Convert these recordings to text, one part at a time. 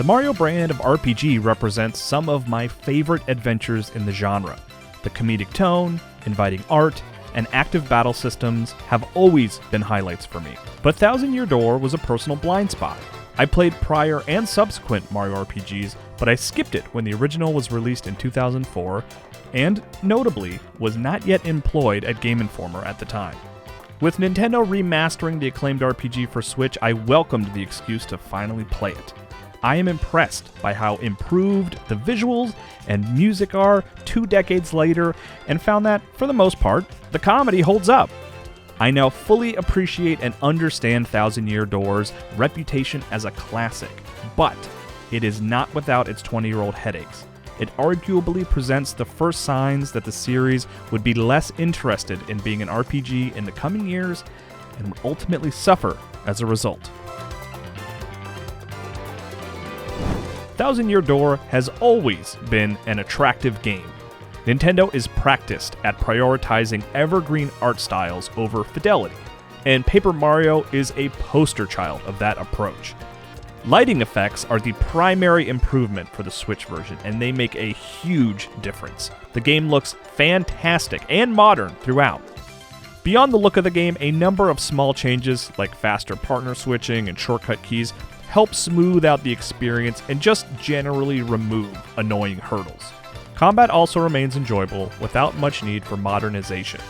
The Mario brand of RPG represents some of my favorite adventures in the genre. The comedic tone, inviting art, and active battle systems have always been highlights for me. But Thousand Year Door was a personal blind spot. I played prior and subsequent Mario RPGs, but I skipped it when the original was released in 2004, and, notably, was not yet employed at Game Informer at the time. With Nintendo remastering the acclaimed RPG for Switch, I welcomed the excuse to finally play it. I am impressed by how improved the visuals and music are 2 decades later, and found that, for the most part, the comedy holds up. I now fully appreciate and understand Thousand Year Door's reputation as a classic, but it is not without its 20-year-old headaches. It arguably presents the first signs that the series would be less interested in being an RPG in the coming years, and would ultimately suffer as a result. Thousand Year Door has always been an attractive game. Nintendo is practiced at prioritizing evergreen art styles over fidelity, and Paper Mario is a poster child of that approach. Lighting effects are the primary improvement for the Switch version, and they make a huge difference. The game looks fantastic and modern throughout. Beyond the look of the game, a number of small changes like faster partner switching and shortcut keys help smooth out the experience and just generally remove annoying hurdles. Combat also remains enjoyable without much need for modernization.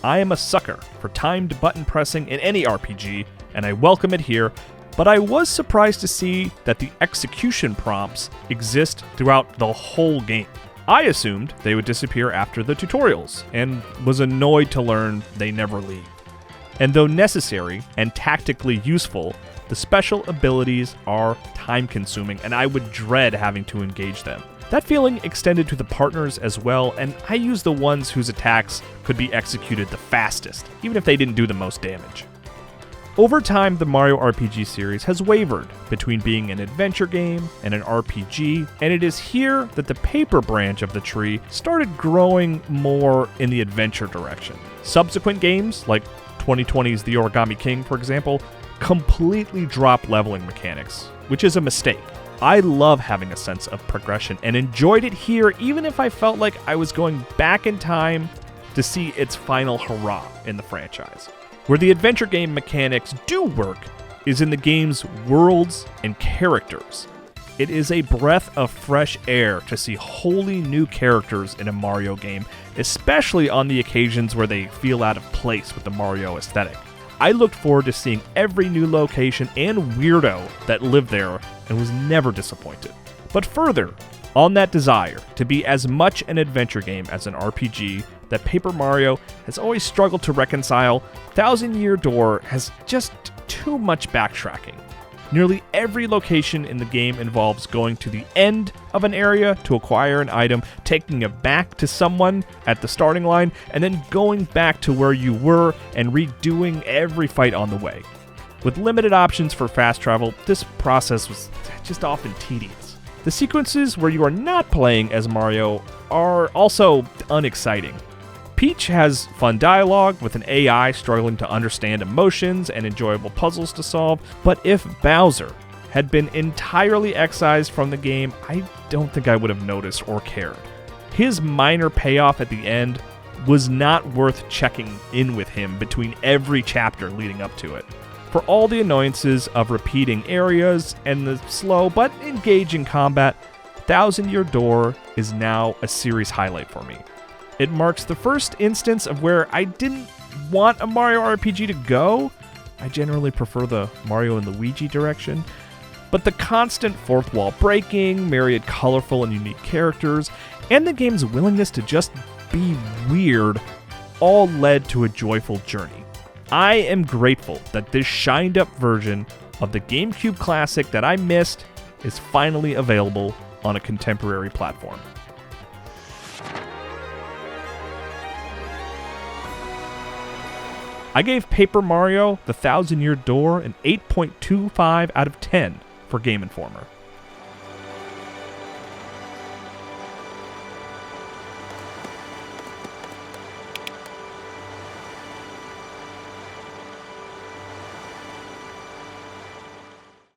I am a sucker for timed button pressing in any RPG, and I welcome it here, but I was surprised to see that the execution prompts exist throughout the whole game. I assumed they would disappear after the tutorials, and was annoyed to learn they never leave. And though necessary and tactically useful, the special abilities are time-consuming, and I would dread having to engage them. That feeling extended to the partners as well, and I used the ones whose attacks could be executed the fastest, even if they didn't do the most damage. Over time, the Mario RPG series has wavered between being an adventure game and an RPG, and it is here that the paper branch of the tree started growing more in the adventure direction. Subsequent games, like 2020's The Origami King, for example, completely drop leveling mechanics, which is a mistake. I love having a sense of progression and enjoyed it here, even if I felt like I was going back in time to see its final hurrah in the franchise. Where the adventure game mechanics do work is in the game's worlds and characters. It is a breath of fresh air to see wholly new characters in a Mario game, especially on the occasions where they feel out of place with the Mario aesthetic. I looked forward to seeing every new location and weirdo that lived there, and was never disappointed. But further, on that desire to be as much an adventure game as an RPG that Paper Mario has always struggled to reconcile, Thousand Year Door has just too much backtracking. Nearly every location in the game involves going to the end of an area to acquire an item, taking it back to someone at the starting line, and then going back to where you were and redoing every fight on the way. With limited options for fast travel, this process was just often tedious. The sequences where you are not playing as Mario are also unexciting. Peach has fun dialogue with an AI struggling to understand emotions and enjoyable puzzles to solve, but if Bowser had been entirely excised from the game, I don't think I would have noticed or cared. His minor payoff at the end was not worth checking in with him between every chapter leading up to it. For all the annoyances of repeating areas and the slow but engaging combat, Thousand Year Door is now a series highlight for me. It marks the first instance of where I didn't want a Mario RPG to go. I generally prefer the Mario and Luigi direction. But the constant fourth wall breaking, myriad colorful and unique characters, and the game's willingness to just be weird all led to a joyful journey. I am grateful that this shined up version of the GameCube classic that I missed is finally available on a contemporary platform. I gave Paper Mario: The Thousand Year Door an 8.25 out of 10 for Game Informer.